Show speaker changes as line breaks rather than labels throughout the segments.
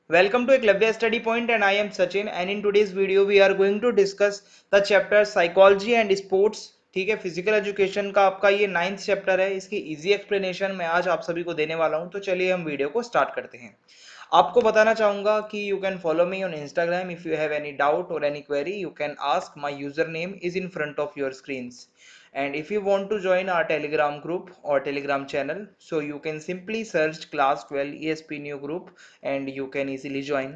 Welcome to Eklavya Study Point and I am Sachin and in today's video we are going to discuss the chapter Psychology and Sports। ठीक है, physical education का आपका ये 9th chapter है। इसकी easy explanation मैं आज आप सभी को देने वाला हूं, तो चलिए हम वीडियो को स्टार्ट करते हैं। आपको बताना चाहूंगा कि you can follow me on Instagram. If you have any doubt or any query you can ask. My user name is in front of your screens. And if you want to join our telegram group or telegram channel, so you can simply search class 12 ESP new group and you can easily join.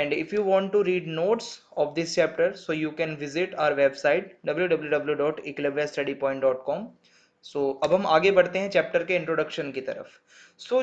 And if you want to read notes of this chapter, so you can visit our website www.eklavyastudypoint.com. सो अब हम आगे बढ़ते हैं chapter के introduction की तरफ।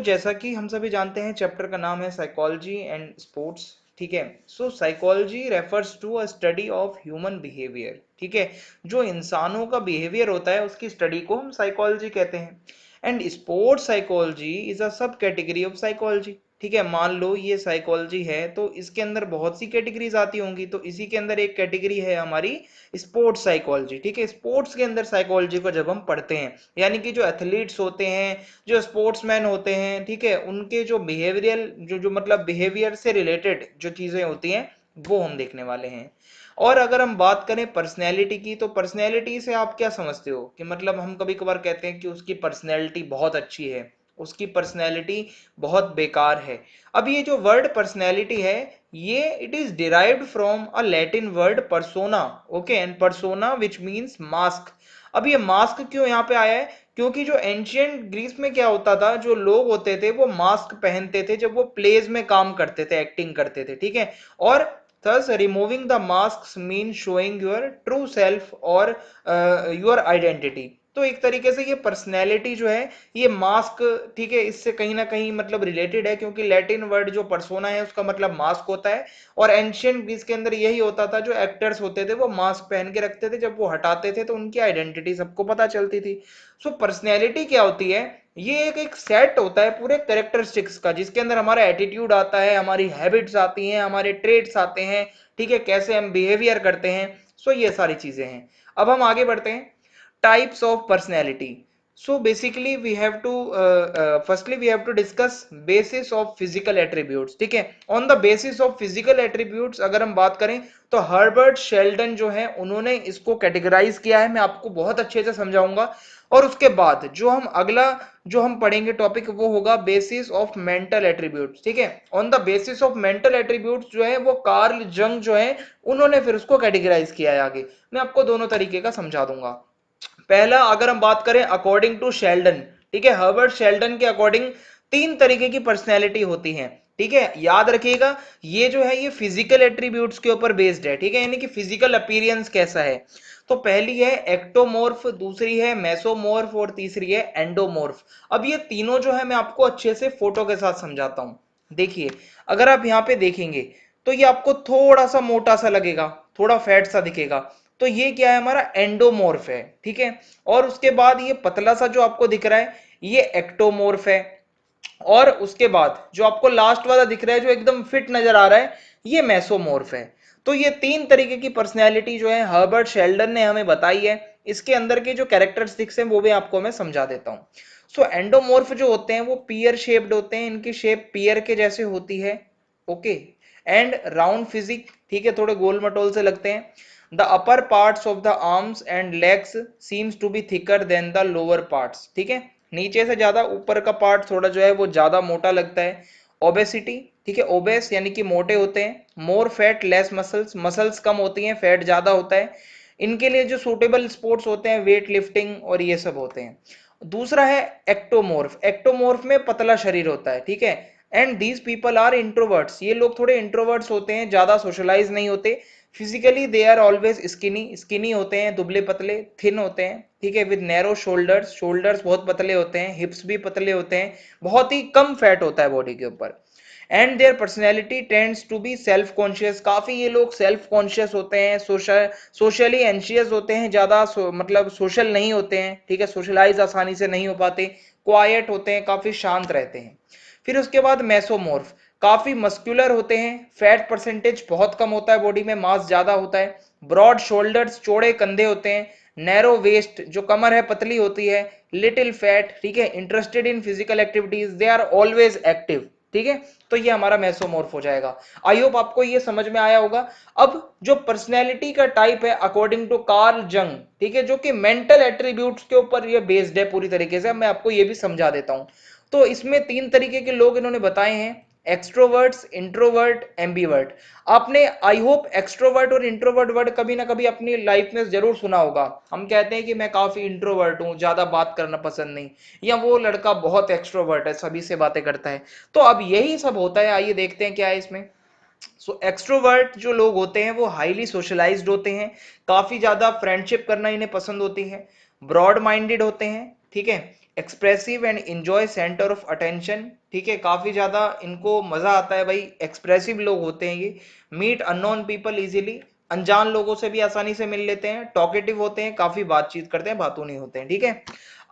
जैसा कि हम सभी जानते हैं चैप्टर का नाम है साइकोलॉजी एंड स्पोर्ट्स। ठीक है, psychology refers to a study of human behaviour. ठीक है, जो इंसानों का बिहेवियर होता है उसकी स्टडी को हम साइकोलॉजी कहते हैं। And sports psychology is a सब कैटेगरी ऑफ साइकोलॉजी। ठीक है, मान लो ये साइकोलॉजी है तो इसके अंदर बहुत सी कैटेगरीज आती होंगी, तो इसी के अंदर एक कैटेगरी है हमारी स्पोर्ट्स साइकोलॉजी। ठीक है, स्पोर्ट्स के अंदर साइकोलॉजी को जब हम पढ़ते हैं, यानी कि जो एथलीट्स होते हैं, जो स्पोर्ट्समैन होते हैं, ठीक है, उनके जो बिहेवियरल जो जो मतलब बिहेवियर से रिलेटेड जो चीजें होती हैं वो हम देखने वाले हैं। और अगर हम बात करें पर्सनैलिटी की, तो पर्सनैलिटी से आप क्या समझते हो कि मतलब हम कभी कभार कहते हैं कि उसकी पर्सनैलिटी बहुत अच्छी है, उसकी पर्सनैलिटी बहुत बेकार है। अब ये जो वर्ड पर्सनैलिटी है, ये it is derived from a Latin word persona. Okay, and persona which means mask. अब ये मास्क क्यों यहाँ पे आया है? क्योंकि जो एंशियंट ग्रीस में क्या होता था, जो लोग होते थे वो मास्क पहनते थे जब वो प्लेज में काम करते थे, एक्टिंग करते थे। ठीक है, और thus removing the masks mean showing your true self और your identity। तो एक तरीके से ये पर्सनैलिटी जो है ये मास्क, ठीक है, इससे कहीं ना कहीं मतलब रिलेटेड है, क्योंकि लैटिन वर्ड जो पर्सोना है उसका मतलब मास्क होता है। और एंशियंट ग्रीस के अंदर यही होता था, जो एक्टर्स होते थे वो मास्क पहन के रखते थे, जब वो हटाते थे तो उनकी आइडेंटिटी सबको पता चलती थी। पर्सनैलिटी क्या होती है? ये एक सेट होता है पूरे कैरेक्टरिस्टिक्स का, जिसके अंदर हमारा एटीट्यूड आता है, हमारी हैबिट्स आती हैं, हमारे ट्रेड्स आते हैं। ठीक है, कैसे हम बिहेवियर करते हैं, ये सारी चीजें हैं। अब हम आगे बढ़ते हैं। Types of personality. Basically we have to firstly we have to discuss basis of physical attributes। ठीक है, on the basis of physical attributes अगर हम बात करें तो हर्बर्ट शेल्डन जो है उन्होंने इसको कैटेगराइज किया है। मैं आपको बहुत अच्छे से समझाऊंगा। और उसके बाद जो हम अगला जो हम पढ़ेंगे टॉपिक वो होगा बेसिस ऑफ मेंटल एट्रीब्यूट्स। ठीक है, on the basis of mental attributes जो है वो कार्ल जंग जो है उन्होंने फिर उसको कैटेगराइज किया है। आगे मैं आपको दोनों तरीके का समझा दूंगा। पहला अगर हम बात करें अकॉर्डिंग टू शेल्डन, ठीक है, हर्बर्ट शेल्डन के अकॉर्डिंग तीन तरीके की पर्सनैलिटी होती है। ठीक है, याद रखिएगा, ये जो है ये फिजिकल एट्रीब्यूट्स के ऊपर बेस्ड है। ठीक है, यानी कि फिजिकल अपीयरेंस कैसा है। तो पहली है एक्टोमोर्फ, दूसरी है मेसोमोर्फ और तीसरी है एंडोमोर्फ। अब ये तीनों जो है मैं आपको अच्छे से फोटो के साथ समझाता हूं। देखिए, अगर आप यहाँ पे देखेंगे तो ये आपको थोड़ा सा मोटा सा लगेगा, थोड़ा फैट सा दिखेगा, तो ये क्या है, हमारा एंडोमोर्फ है। ठीक है, और उसके बाद ये पतला सा जो आपको दिख रहा है ये एक्टोमोर्फ है। और उसके बाद जो आपको लास्ट वाला दिख रहा है जो एकदम फिट नजर आ रहा है ये मेसोमोर्फ है। तो ये तीन तरीके की पर्सनैलिटी जो है हर्बर्ट शेल्डन ने हमें बताई है। इसके अंदर के जो कैरेक्टरिस्टिक्स हैं वो भी आपको मैं समझा देता हूं। एंडोमोर्फ जो होते हैं वो पियर शेप्ड होते हैं, इनकी शेप पियर के जैसे होती है। ओके, एंड राउंड फिजिक, ठीक है, थोड़े गोल मटोल से लगते हैं। The upper parts of the arms and legs seems to be thicker than the lower parts. ठीक है, नीचे से ज्यादा ऊपर का पार्ट थोड़ा जो है वो ज्यादा मोटा लगता है। ओबेसिटी, ठीक है, ओबेस यानी कि मोटे होते हैं। More fat less muscles, muscles कम होती हैं, फैट ज्यादा होता है। इनके लिए जो सूटेबल स्पोर्ट्स होते हैं वेट लिफ्टिंग और ये सब होते हैं। दूसरा है एक्टोमोर्फ, एक्टोमोर्फ में पतला शरीर होता है। ठीक है, and these people are introverts, ये लोग थोड़े इंट्रोवर्ट्स होते हैं, ज्यादा सोशलाइज नहीं होते। Physically they are always skinny, skinny होते हैं, दुबले पतले, थिन होते हैं। ठीक है, विद नैरो शोल्डर्स, शोल्डर्स बहुत पतले होते हैं, हिप्स भी पतले होते हैं, बहुत ही कम फैट होता है बॉडी के ऊपर। And their personality tends to be self conscious, काफी ये लोग सेल्फ कॉन्शियस होते हैं, सोशली एंशियस होते हैं, ज्यादा मतलब सोशल नहीं होते हैं। ठीक है, सोशलाइज आसानी से नहीं हो पाते, क्वाइट होते हैं, काफी शांत रहते हैं। फिर उसके बाद मेसोमोर्फ, काफी मस्कुलर होते हैं, फैट परसेंटेज बहुत कम होता है बॉडी में, मास ज्यादा होता है। ब्रॉड शोल्डर्स, चौड़े कंधे होते हैं। नैरो वेस्ट, जो कमर है पतली होती है। लिटिल फैट, ठीक है, interested in physical activities, they are always active. ठीक है, तो ये हमारा मेसोमॉर्फ हो जाएगा। आई होप आपको ये समझ में आया होगा। अब जो पर्सनैलिटी का टाइप है अकॉर्डिंग टू कार्ल जंग, ठीक है, जो कि मेंटल एट्रीब्यूट्स के ऊपर ये बेस्ड है पूरी तरीके से, मैं आपको ये भी समझा देता हूं। तो इसमें 3 तरीके के लोग इन्होंने बताए हैं, एक्सट्रोवर्ट्स, इंट्रोवर्ट, एम्बीवर्ट। आपने आई होप एक्सट्रोवर्ट और इंट्रोवर्ट वर्ड कभी ना कभी अपनी लाइफ में जरूर सुना होगा। हम कहते हैं कि मैं काफी इंट्रोवर्ट हूं, ज्यादा बात करना पसंद नहीं, या वो लड़का बहुत एक्सट्रोवर्ट है, सभी से बातें करता है। तो अब यही सब होता है, आइए देखते हैं क्या है इसमें। सो एक्सट्रोवर्ट जो लोग होते हैं वो हाईली सोशलाइज्ड होते हैं, काफी ज्यादा फ्रेंडशिप करना इन्हें पसंद होती है, ब्रॉड माइंडेड होते हैं, ठीक है, expressive and enjoy centre of attention, ठीक है, काफी ज्यादा इनको मजा आता है भाई, एक्सप्रेसिव लोग होते हैं ये, मीट अननोन पीपल इजीली, अनजान लोगों से भी आसानी से मिल लेते हैं, टॉकेटिव होते हैं, काफी बातचीत करते हैं, बातों नहीं होते हैं, ठीक है।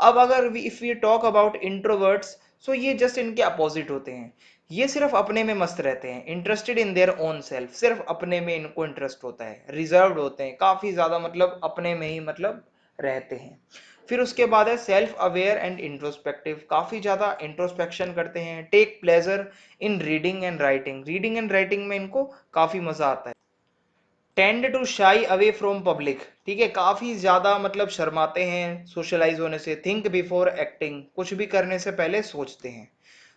अब अगर if we talk about introverts, so ये जस्ट इनके अपोजिट होते हैं, ये सिर्फ अपने में मस्त रहते हैं, interested in their own self, सिर्फ अपने में इनको इंटरेस्ट होता है, रिजर्व्ड होते हैं, काफी ज्यादा मतलब अपने में ही मतलब रहते हैं। फिर उसके बाद है सेल्फ अवेयर एंड इंट्रोस्पेक्टिव, काफी ज्यादा इंट्रोस्पेक्शन करते हैं, take pleasure in reading and writing, reading and writing में इनको काफी मजा आता है। Tend to shy away from public, ठीक है, काफी ज्यादा मतलब शर्माते हैं सोशलाइज होने से, थिंक बिफोर एक्टिंग, कुछ भी करने से पहले सोचते हैं।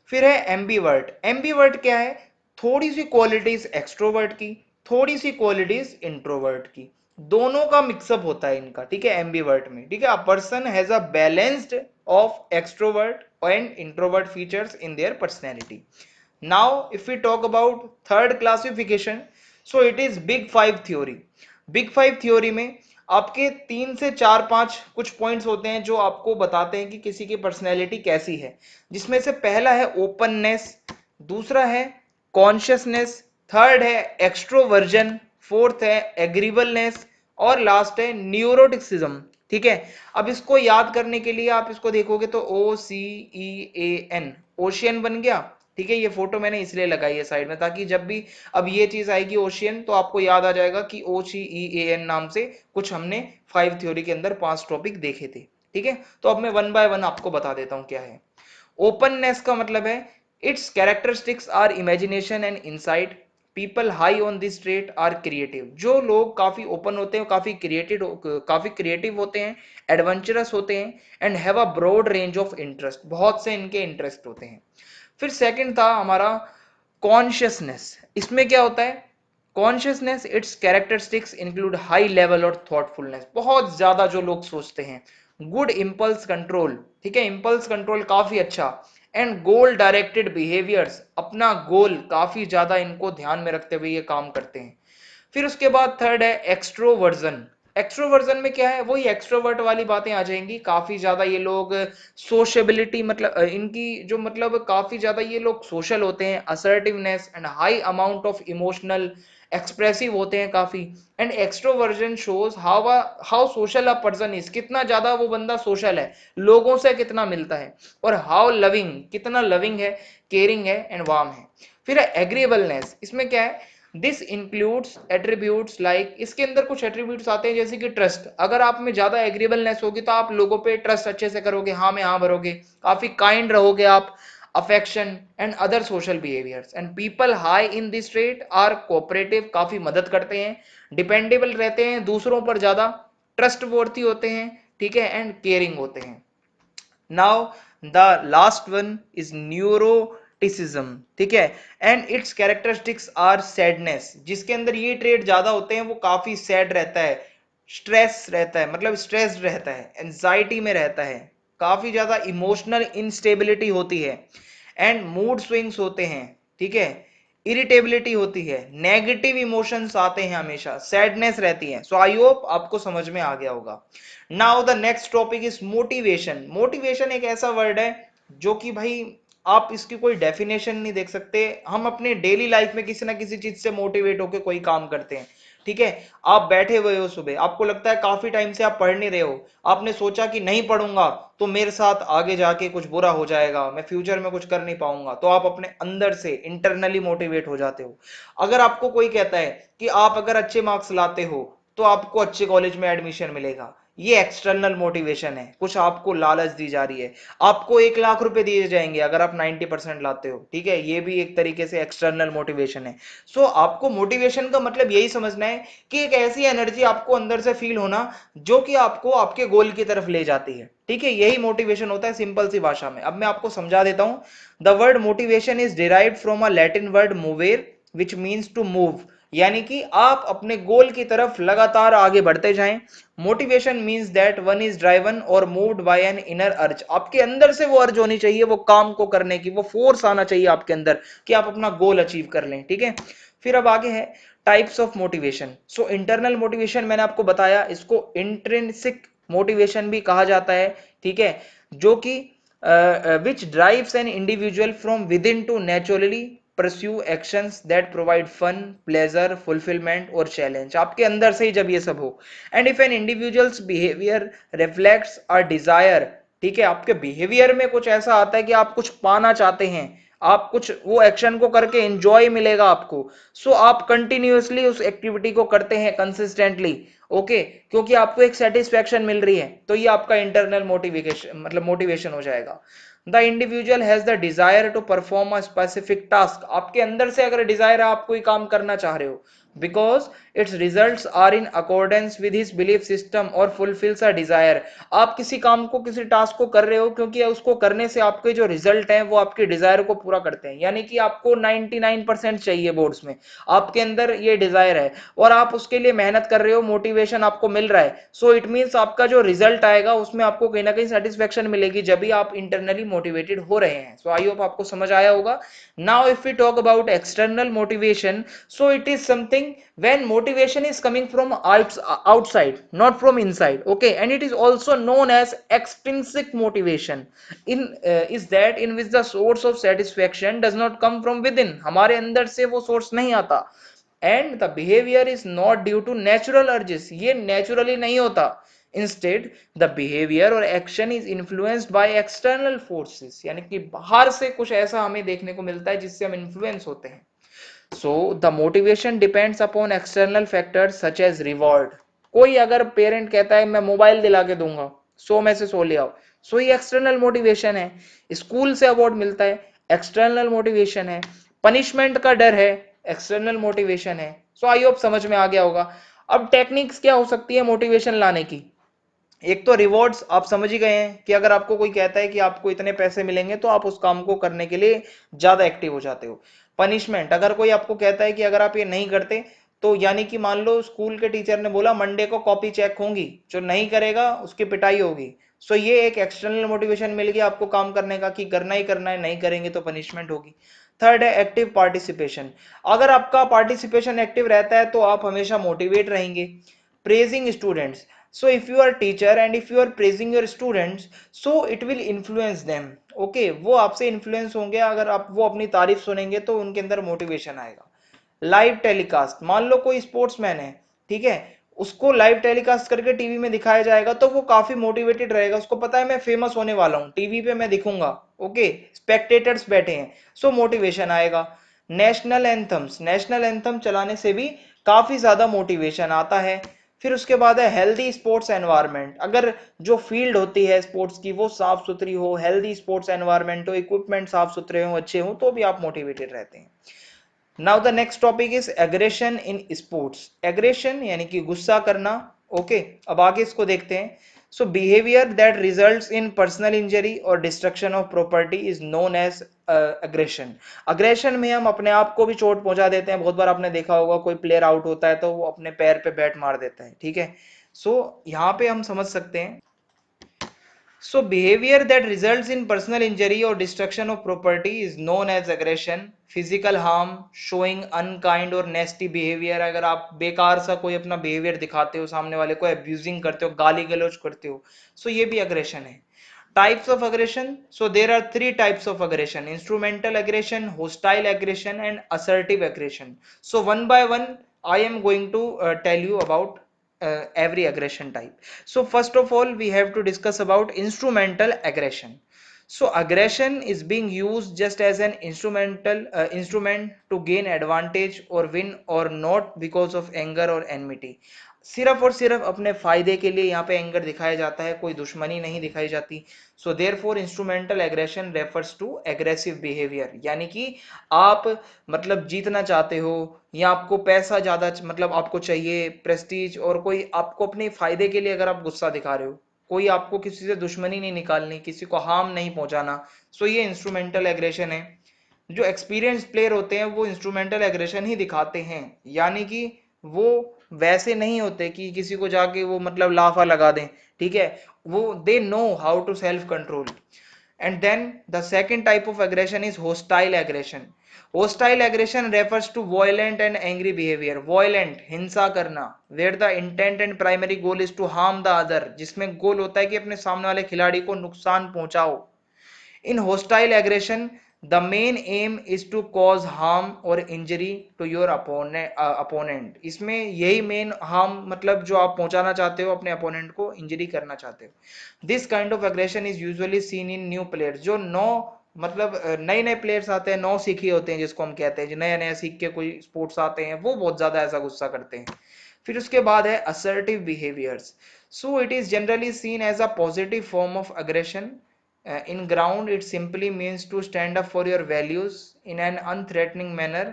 फिर है एम्बीवर्ट, एम्बीवर्ट क्या है, थोड़ी सी क्वालिटीज एक्सट्रोवर्ट की, थोड़ी सी क्वालिटीज इंट्रोवर्ट की, दोनों का मिक्सअप होता है इनका, ठीक है, एम्बीवर्ट में, ठीक है। A person has a balanced of extrovert and introvert features in their personality. Now, if we talk about third classification, so it is Big Five theory. Big Five theory में आपके 3 से 4 5 कुछ पॉइंट्स होते हैं जो आपको बताते हैं कि किसी की पर्सनैलिटी कैसी है, जिसमें से पहला है ओपननेस, दूसरा है कॉन्शियसनेस, थर्ड है एक्सट्रोवर्जन, फोर्थ है एग्रीबलनेस, और लास्ट है न्यूरोटिक्सिज्म, ठीक है। अब इसको याद करने के लिए आप इसको देखोगे तो OCEAN, ओशियन बन गया, ठीक है। ये फोटो मैंने इसलिए लगाई है साइड में ताकि जब भी अब ये चीज आएगी ओशियन तो आपको याद आ जाएगा कि OCEAN नाम से कुछ हमने 5 थ्योरी के अंदर 5 टॉपिक देखे थे, ठीक है। तो अब मैं वन बाय वन आपको बता देता हूं क्या है। ओपननेस का मतलब है its characteristics are imagination and insight, people high on this trait are creative, जो लोग काफी ओपन होते हैं, काफी क्रिएटिव होते हैं, एडवेंचरस होते हैं, and have a broad range of interest, बहुत से इनके इंटरेस्ट होते हैं। फिर सेकंड था हमारा कॉन्शियसनेस, इसमें क्या होता है, consciousness it's characteristics include high level और थॉटफुलनेस, बहुत ज्यादा जो लोग सोचते हैं, गुड इंपल्स कंट्रोल, ठीक है, इंपल्स कंट्रोल काफी अच्छा, एंड गोल डायरेक्टेड बिहेवियर्स, अपना गोल काफी ज्यादा इनको ध्यान में रखते हुए ये काम करते हैं। फिर उसके बाद थर्ड है एक्सट्रोवर्जन, एक्सट्रोवर्जन में क्या है, वही एक्सट्रोवर्ट वाली बातें आ जाएंगी, काफी ज्यादा ये लोग सोशेबिलिटी मतलब इनकी जो मतलब काफी ज्यादा ये लोग सोशल होते हैं, assertiveness and high amount of emotional expressive होते हैं काफी, and extroversion shows how social a person is, कितना ज्यादा वो बंदा सोशल है, लोगों से कितना मिलता है, और हाउ लविंग, कितना लविंग है, केयरिंग है एंड वार्म है। फिर एग्रीएबलनेस, इसमें क्या है, दिस इंक्लूड्स एट्रीब्यूट्स लाइक, इसके अंदर कुछ एट्रीब्यूट्स आते हैं जैसे कि ट्रस्ट, अगर आप में ज्यादा एग्रीबलनेस होगी तो आप लोगों पे ट्रस्ट अच्छे से करोगे, हाँ में हाँ भरोगे, काफी काइंड रहोगे आप, affection and other social behaviours, and people high in this trait are cooperative, काफी मदद करते हैं, डिपेंडेबल रहते हैं दूसरों पर ज्यादा, ट्रस्ट वर्थी होते हैं, ठीक है, एंड केयरिंग होते हैं। Now the last one is neuroticism, ठीक है, and its characteristics are sadness, जिसके अंदर ये ट्रेड ज्यादा होते हैं, वो काफी सैड रहता है, स्ट्रेस रहता है, मतलब स्ट्रेस्ड रहता है, एंजाइटी में रहता है, काफी ज्यादा इमोशनल इंस्टेबिलिटी होती है, एंड मूड स्विंग्स होते हैं, ठीक है, इरिटेबिलिटी होती है, नेगेटिव इमोशंस आते हैं, हमेशा सैडनेस रहती है। सो आई होप आपको समझ में आ गया होगा। Now the next topic is motivation. Motivation एक ऐसा वर्ड है जो कि भाई आप इसकी कोई डेफिनेशन नहीं देख सकते, हम अपने डेली लाइफ में किसी ना किसी चीज से मोटिवेट होकर कोई काम करते हैं, ठीक है। आप बैठे हुए हो सुबह, आपको लगता है काफी टाइम से आप पढ़ नहीं रहे हो, आपने सोचा कि नहीं पढ़ूंगा तो मेरे साथ आगे जाके कुछ बुरा हो जाएगा, मैं फ्यूचर में कुछ कर नहीं पाऊंगा, तो आप अपने अंदर से इंटरनली मोटिवेट हो जाते हो। अगर आपको कोई कहता है कि आप अगर अच्छे मार्क्स लाते हो तो आपको अच्छे कॉलेज में एडमिशन मिलेगा, ये एक्सटर्नल मोटिवेशन है, कुछ आपको लालच दी जा रही है, आपको 1 लाख रुपए दिए जाएंगे अगर आप 90% लाते हो, ठीक है, ये भी एक तरीके से एक्सटर्नल मोटिवेशन है। सो आपको मोटिवेशन का मतलब यही समझना है कि एक ऐसी एनर्जी आपको अंदर से फील होना जो कि आपको आपके गोल की तरफ ले जाती है, ठीक है, यही मोटिवेशन होता है सिंपल सी भाषा में। अब मैं आपको समझा देता हूं। The word motivation is derived from a Latin word movere which means to move, यानी कि आप अपने गोल की तरफ लगातार आगे बढ़ते जाएं। Motivation means that one is driven और मूव्ड बाय एन इनर अर्ज, आपके अंदर से वो अर्ज होनी चाहिए, वो काम को करने की वो फोर्स आना चाहिए आपके अंदर कि आप अपना गोल अचीव कर लें, ठीक है। फिर अब आगे है types of motivation. So internal motivation मैंने आपको बताया, इसको इंट्रिंसिक मोटिवेशन भी कहा जाता है, ठीक है, जो कि which drives an individual from within to naturally pursue actions that provide fun, pleasure, fulfillment or challenge, आपके अंदर से ही जब ये सब हो। and if an individual's behavior reflects a desire, ठीक है, आपके बिहेवियर में कुछ ऐसा आता है कि आप कुछ पाना चाहते हैं, आप कुछ वो एक्शन को करके एंजॉय मिलेगा आपको, सो आप कंटिन्यूअसली उस एक्टिविटी को करते हैं कंसिस्टेंटली, ओके, क्योंकि आपको एक सेटिस्फेक्शन मिल रही है, तो ये आपका इंटरनल मोटिवेशन मतलब मोटिवेशन हो जाएगा। The individual has the desire to perform a specific task, आपके अंदर से अगर डिजायर है आप कोई काम करना चाह रहे हो, because its results are in accordance with his belief system और फुलफिल्स अ डिजायर, आप किसी काम को किसी टास्क को कर रहे हो क्योंकि उसको करने से आपके जो रिजल्ट हैं वो आपके डिजायर को पूरा करते हैं, यानी कि आपको 99% चाहिए बोर्ड्स में, आपके अंदर ये डिजायर है और आप उसके लिए मेहनत कर रहे हो, मोटिवेशन आपको मिल रहा है, सो इट मींस आपका जो रिजल्ट आएगा उसमें आपको कहीं ना कहीं सेटिस्फेक्शन मिलेगी जब भी आप इंटरनली मोटिवेटेड हो रहे हैं। सो आई होप आपको समझ आया होगा। Now if we talk about external motivation, so it is something when motivation is coming from outside, not from inside, okay, and it is also known as extrinsic motivation in is that in which the source of satisfaction does not come from within, हमारे अंदर से वो source नहीं आता, and the behavior is not due to natural urges, ये naturally नहीं होता, instead the behavior or action is influenced by external forces, यानी कि बाहर से कुछ ऐसा हमें देखने को मिलता है जिससे हम इन्फ्लुएंस होते हैं। So the motivation depends upon external factors such as reward, कोई अगर पेरेंट कहता है मैं मोबाइल दिला के दूंगा 100 में से 100 ले आओ, सो ये एक्सटर्नल मोटिवेशन है। स्कूल से अवार्ड मिलता है, एक्सटर्नल मोटिवेशन है। पनिशमेंट का डर है, एक्सटर्नल मोटिवेशन है। सो आई होप समझ में आ गया होगा। अब टेक्निक्स क्या हो सकती है मोटिवेशन लाने की? एक तो रिवॉर्ड्स आप समझ ही गए हैं कि अगर आपको कोई कहता है कि आपको इतने पैसे मिलेंगे तो आप उस काम को करने के लिए ज्यादा एक्टिव हो जाते हो। पनिशमेंट, अगर कोई आपको कहता है कि अगर आप ये नहीं करते तो यानी कि मान लो स्कूल के टीचर ने बोला मंडे को कॉपी चेक होंगी, जो नहीं करेगा उसकी पिटाई होगी, सो ये एक एक्सटर्नल मोटिवेशन मिल गया आपको काम करने का कि करना ही करना है, नहीं करेंगे तो पनिशमेंट होगी। थर्ड है एक्टिव पार्टिसिपेशन, अगर आपका पार्टिसिपेशन एक्टिव रहता है तो आप हमेशा मोटिवेट रहेंगे। Praising students, so if you are teacher and if you are praising your students, so it will influence them, okay, वो आपसे इन्फ्लुएंस होंगे, अगर आप वो अपनी तारीफ सुनेंगे तो उनके अंदर मोटिवेशन आएगा। लाइव टेलीकास्ट, मान लो कोई स्पोर्ट्समैन है, ठीक है, उसको लाइव टेलीकास्ट करके टीवी में दिखाया जाएगा तो वो काफी मोटिवेटेड रहेगा, उसको पता है मैं फेमस होने वाला हूँ, टीवी पे मैं दिखूंगा, ओके, स्पेक्टेटर्स बैठे हैं, सो मोटिवेशन आएगा। नेशनल एंथम्स, नेशनल एंथम चलाने से भी काफी ज्यादा मोटिवेशन आता है। फिर उसके बाद है हेल्दी स्पोर्ट्स एनवायरनमेंट, अगर जो फील्ड होती है स्पोर्ट्स की वो साफ सुथरी हो, हेल्दी स्पोर्ट्स एनवायरनमेंट हो, इक्विपमेंट साफ सुथरे हो, अच्छे हो, तो भी आप मोटिवेटेड रहते हैं। Now the next topic is aggression in sports, aggression यानी कि गुस्सा करना, ओके, अब आगे इसको देखते हैं। So behaviour that results in personal injury or destruction of property is known as aggression. Aggression में हम अपने आप को भी चोट पहुंचा देते हैं, बहुत बार आपने देखा होगा कोई प्लेयर आउट होता है तो वो अपने पैर पे बैट मार देता है, ठीक है। सो यहाँ पे हम समझ सकते हैं, so behavior that results in personal injury or destruction of property is known as aggression. Physical harm, showing unkind or nasty behavior, अगर आप बेकार सा कोई अपना behavior दिखाते हो, सामने वाले को abusing करते हो, गाली गलौज करते हो, so ये भी aggression है। Types of aggression, so there are 3 types of aggression: instrumental aggression, hostile aggression and assertive aggression. So one by one I am going to tell you about every aggression type. So first of all we have to discuss about instrumental aggression. So aggression is being used just as an instrument to gain advantage or win or not because of anger or enmity. सिर्फ और सिर्फ अपने फायदे के लिए यहाँ पे anger दिखाया जाता है, कोई दुश्मनी नहीं दिखाई जाती। So therefore instrumental aggression refers to aggressive behaviour, यानी कि आप मतलब जीतना चाहते हो या आपको पैसा ज्यादा मतलब आपको चाहिए प्रेस्टीज, और कोई आपको अपने फायदे के लिए अगर आप गुस्सा दिखा रहे हो, कोई आपको किसी से दुश्मनी नहीं निकालनी, किसी को हार्म नहीं पहुंचाना, सो ये इंस्ट्रूमेंटल एग्रेशन है। जो एक्सपीरियंस प्लेयर होते हैं वो इंस्ट्रूमेंटल एग्रेशन ही दिखाते हैं, यानी कि वो वैसे नहीं होते कि किसी को जाके वो मतलब लाफा लगा दें, ठीक है, वो they know how to self control. And then the second type of aggression is hostile aggression. Hostile aggression refers to violent and angry behaviour, violent हिंसा करना, where the intent and primary goal is to harm the other, जिसमें goal होता है कि अपने सामने वाले खिलाड़ी को नुकसान पहुंचाओ। In hostile aggression, the main aim is to cause harm or injury to your opponent. इसमें यही मेन harm मतलब जो आप पहुंचाना चाहते हो अपने अपोनेंट को, इंजरी करना चाहते हो। This kind of aggression is usually seen in new players, जो नौ मतलब नए नए प्लेयर्स आते हैं, नौ सीखी होते हैं जिसको हम कहते हैं, जो नया नया सीख के कोई स्पोर्ट्स आते हैं, वो बहुत ज्यादा ऐसा गुस्सा करते हैं। फिर उसके बाद है assertive behaviours. So it is generally seen as a positive form of aggression. In ground, it simply means to stand up for your values in an unthreatening manner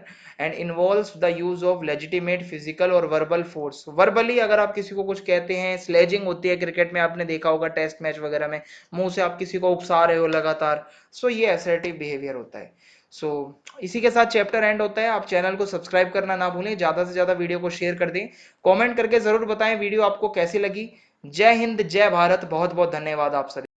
and involves the use of legitimate physical or verbal force. Verbally अगर आप किसी को कुछ कहते हैं, sledging होती है cricket में, आपने देखा होगा टेस्ट मैच वगैरह में, मुंह से आप किसी को उकसा रहे हो लगातार, सो ये असर्टिव बिहेवियर होता है। सो इसी के साथ चैप्टर एंड होता है। आप चैनल को सब्सक्राइब करना ना भूलें, ज्यादा से ज्यादा वीडियो को शेयर कर दें, कमेंट करके जरूर बताएं वीडियो आपको कैसी लगी। जय हिंद, जय भारत, बहुत बहुत धन्यवाद आप सभी।